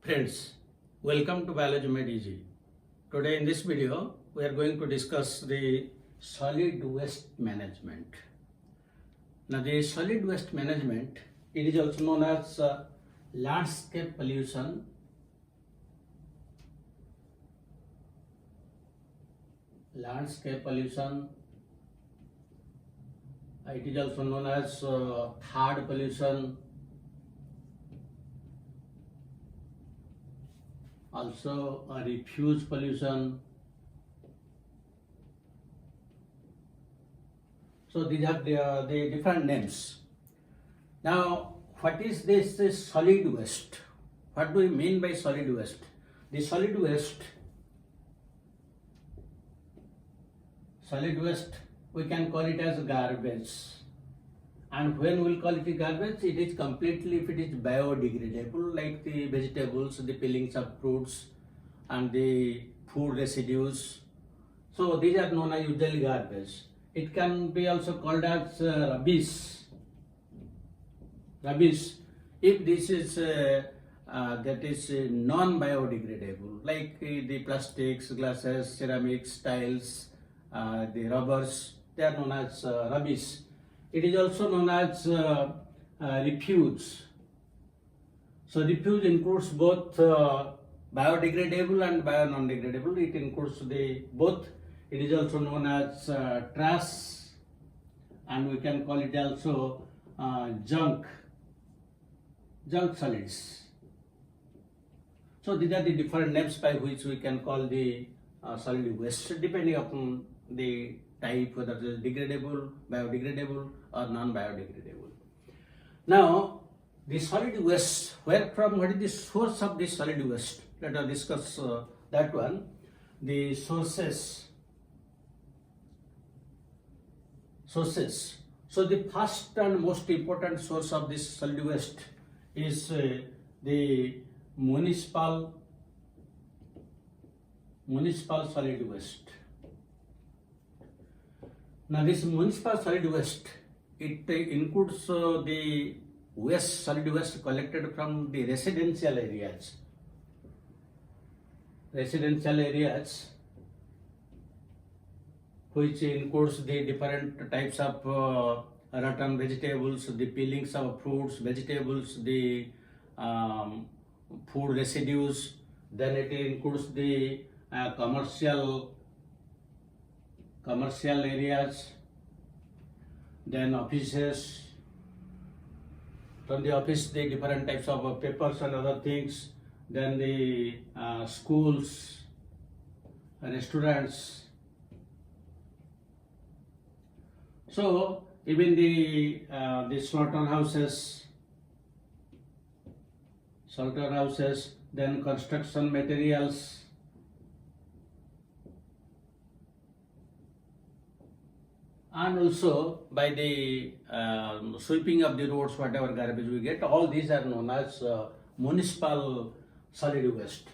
Friends, welcome to Biology Made Easy. Today in this video, we are going to discuss the solid waste management. Now the solid waste management, it is also known as landscape pollution, it is also known as third pollution, also refuse pollution. So these are the different names. Now, what is this solid waste? What do we mean by solid waste? The solid waste, we can call it as garbage. And when we'll call it garbage, it is completely, if it is biodegradable, like the vegetables, the peelings of fruits, and the food residues. So these are known as usually garbage. It can be also called as rubbish. If this is that is non-biodegradable, like the plastics, glasses, ceramics, tiles, the rubbers, they are known as rubbish. It is also known as refuse. So refuse includes both biodegradable and non-degradable. It includes the both. It is also known as trash, and we can call it also junk solids. So these are the different names by which we can call the solid waste, depending upon the type, whether it is degradable, biodegradable, or non-biodegradable. Now, the solid waste, what is the source of this solid waste? Let us discuss that one. The sources. So the first and most important source of this solid waste is the municipal solid waste. Now this municipal solid waste, it includes the solid waste collected from the residential areas, which includes the different types of rotten vegetables, the peelings of fruits, vegetables, the food residues. Then it includes the commercial areas, then offices. From the office, the different types of papers and other things. Then the schools, restaurants. So even the slaughterhouses, then construction materials, and also by the sweeping of the roads, whatever garbage we get, all these are known as municipal solid waste.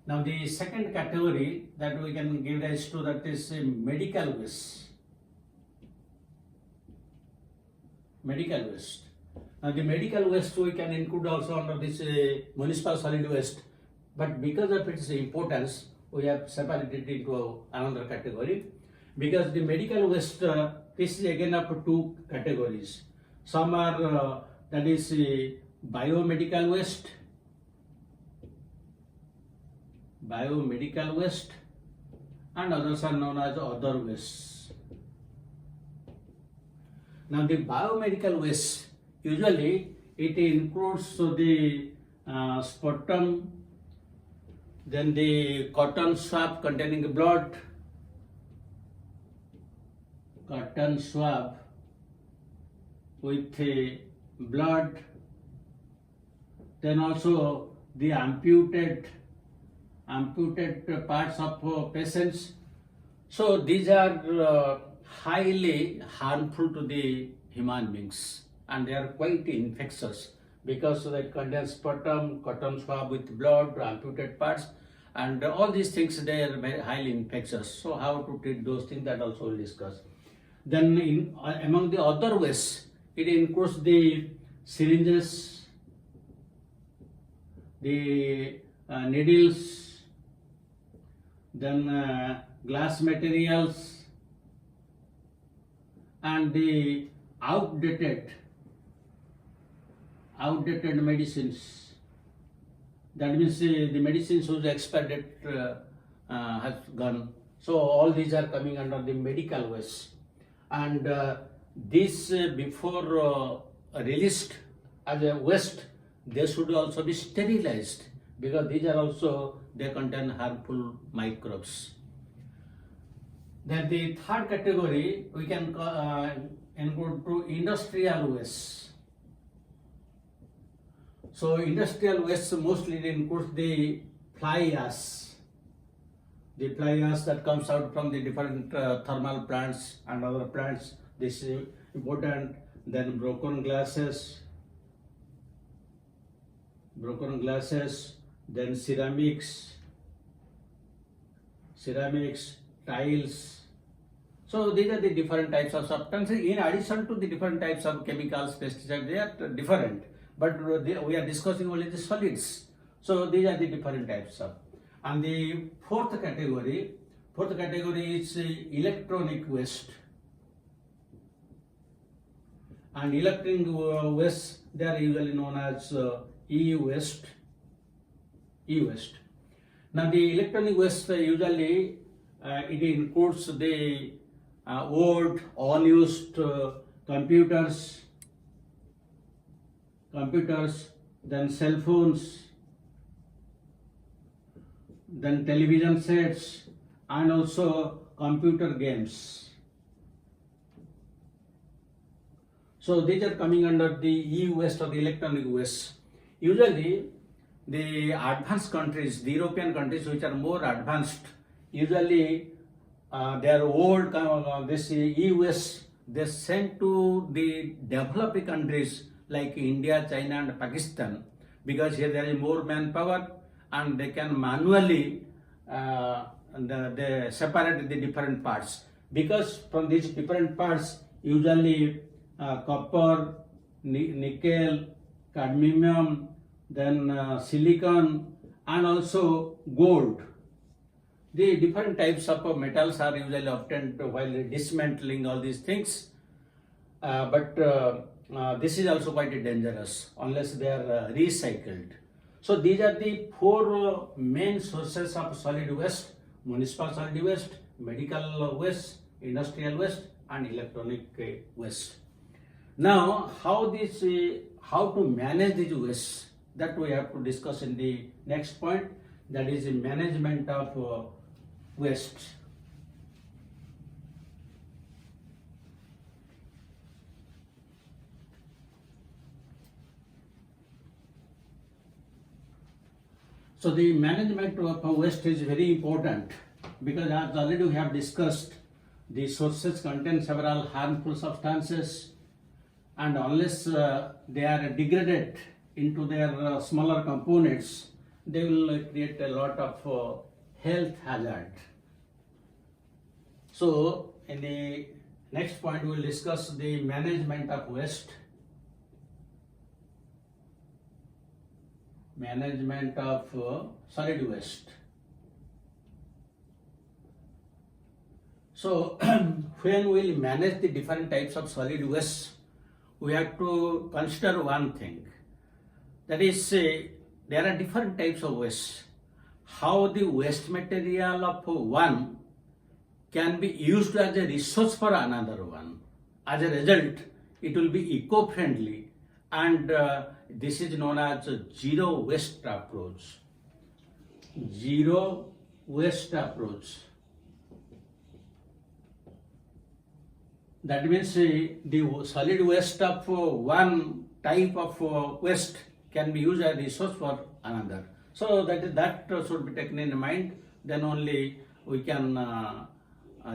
Now the second category that we can give rise to, that is medical waste. Now the medical waste we can include also under this municipal solid waste, but because of its importance, we have separated it into another category. Because the medical waste, this is again of two categories. Some are that is biomedical waste, and others are known as other wastes. Now the biomedical waste, usually it includes the sputum, then the cotton swab containing blood, with blood, then also the amputed parts of patients. So these are highly harmful to the human beings, and they are quite infectious because they contain sputum, cotton swab with blood, amputated parts, and all these things, they are very highly infectious. So how to treat those things, that also we'll discuss. Then among the other waste, it includes the syringes, the needles, then glass materials, and the outdated medicines. That means the medicines whose expiry date has gone. So all these are coming under the medical waste, and this before released as a waste, they should also be sterilized, because these are also, they contain harmful microbes. Then the third category we can include to industrial waste. So industrial waste mostly includes the fly ash. The fly ash that comes out from the different thermal plants and other plants. This is important. Then broken glasses, then ceramics, tiles. So these are the different types of substances. In addition to the different types of chemicals, pesticides, they are different. But we are discussing only the solids. So these are the different types of. And the fourth category is electronic waste. And electronic waste, they are usually known as e-waste. Now the electronic waste usually it includes the old, unused computers, then cell phones, then television sets, and also computer games. So these are coming under the e-waste or the electronic waste. Usually the advanced countries, the European countries which are more advanced, usually their old this e-waste they send to the developing countries like India, China and Pakistan, because here there is more manpower and they can manually they separate the different parts, because from these different parts usually copper, nickel, cadmium, then silicon and also gold. The different types of metals are usually obtained while dismantling all these things, but this is also quite dangerous unless they are recycled. So these are the four main sources of solid waste: municipal solid waste, medical waste, industrial waste and electronic waste. Now how to manage these waste, that we have to discuss in the next point, that is the management of waste. So the management of waste is very important, because as already we have discussed, the sources contain several harmful substances, and unless they are degraded into their smaller components, they will create a lot of health hazard. So in the next point we will discuss the management of waste. Management of solid waste. So when we will manage the different types of solid waste, we have to consider one thing, that is there are different types of waste. How the waste material of one can be used as a resource for another one. As a result, it will be eco-friendly, and this is known as zero waste approach. Zero waste approach. That means the solid waste of one type of waste can be used as a resource for another. So that should be taken in mind. Then only we can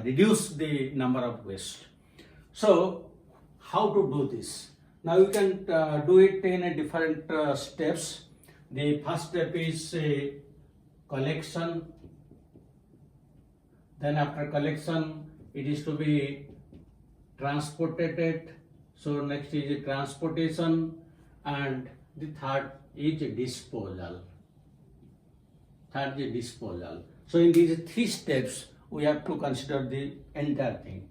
reduce the number of waste. So how to do this? Now you can do it in a different steps. The first step is collection. Then after collection, it is to be transported. So next is transportation, and the third is disposal. third is disposal. So in these three steps, we have to consider the entire thing.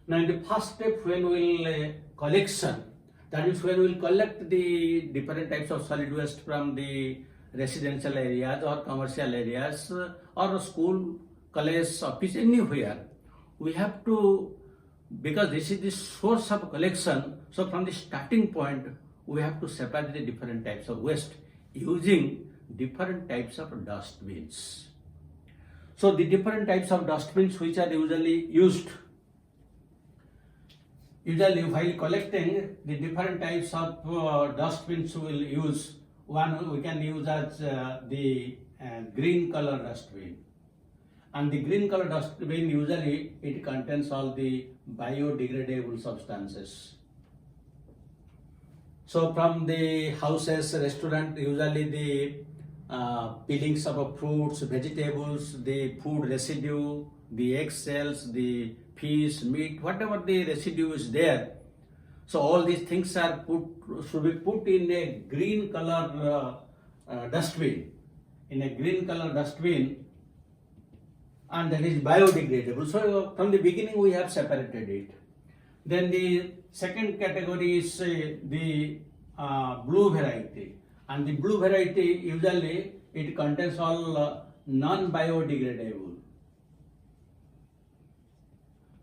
Now in the first step, when we will collection, that is when we will collect the different types of solid waste from the residential areas or commercial areas or school, college, office, anywhere. We have to, because this is the source of collection, so from the starting point, we have to separate the different types of waste using different types of dustbins. So the different types of dustbins which are usually used, while collecting the different types of dustbins we will use. One we can use as the green color dustbin. And the green color dustbin usually it contains all the biodegradable substances. So from the houses, restaurant, usually the peelings of fruits, vegetables, the food residue, the eggshells, the fish, meat, whatever the residue is there. So all these things are should be put in a green color dustbin. In a green color dustbin, and that is biodegradable. So from the beginning we have separated it. Then the second category is the blue variety, and the blue variety usually it contains all non-biodegradable.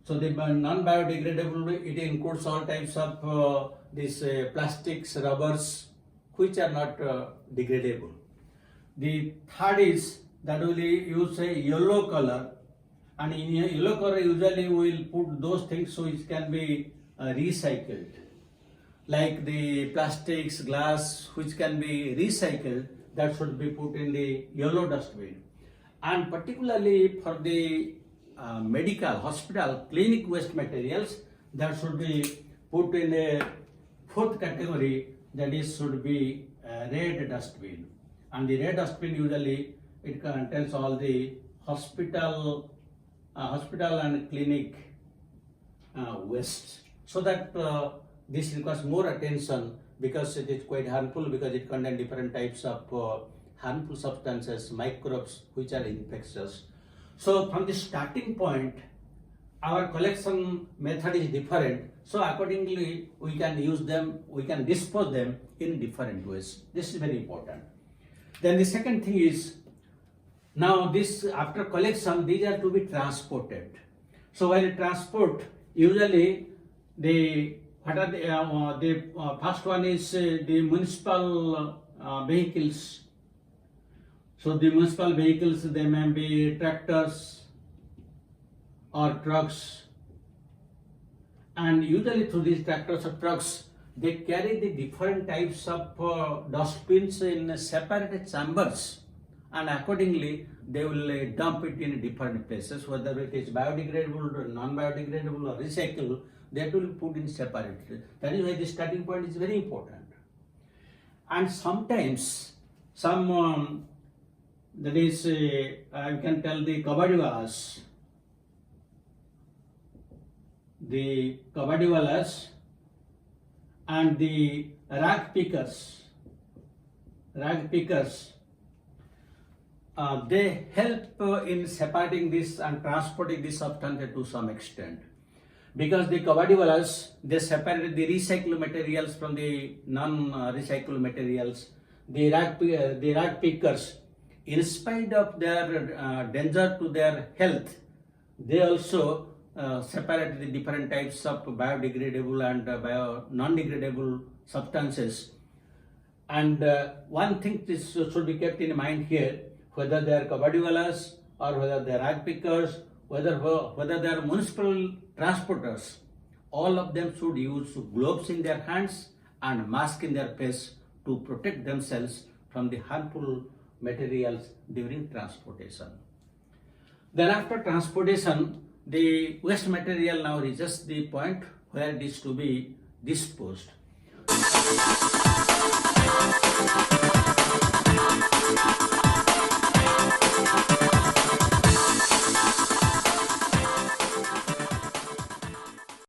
So the non-biodegradable, it includes all types of these plastics, rubbers, which are not degradable. The third is that we will use a yellow color, and in a yellow color usually we will put those things which can be recycled, like the plastics, glass, which can be recycled, that should be put in the yellow dustbin. And particularly for the medical, hospital, clinic waste materials, that should be put in a fourth category, that is should be red dustbin. And the red dustbin usually it contains all the hospital and clinic waste. So that this requires more attention because it is quite harmful, because it contains different types of harmful substances, microbes which are infectious. So from the starting point, our collection method is different. So accordingly, we can use them, we can dispose them in different ways. This is very important. Then the second thing is, now this after collection, these are to be transported. So while transport, usually the first one is the municipal vehicles. So the municipal vehicles, they may be tractors or trucks, and usually through these tractors or trucks, they carry the different types of dustbins in separate chambers, and accordingly they will dump it in different places, whether it is biodegradable or non-biodegradable or recyclable, that will put in separate. That is why the starting point is very important. And sometimes some that is I can tell the kabadiwalas and the ragpickers, they help in separating this and transporting this substance to some extent. Because the kabadiwalas, they separate the recycled materials from the non-recycled materials. The rag pickers, in spite of their danger to their health, they also separate the different types of biodegradable and non-degradable substances. And one thing this should be kept in mind here, whether they are kabadiwalas or whether they are rag pickers, whether they are municipal transporters, all of them should use gloves in their hands and mask in their face to protect themselves from the harmful materials during transportation. Then after transportation, the waste material now reaches the point where it is to be disposed.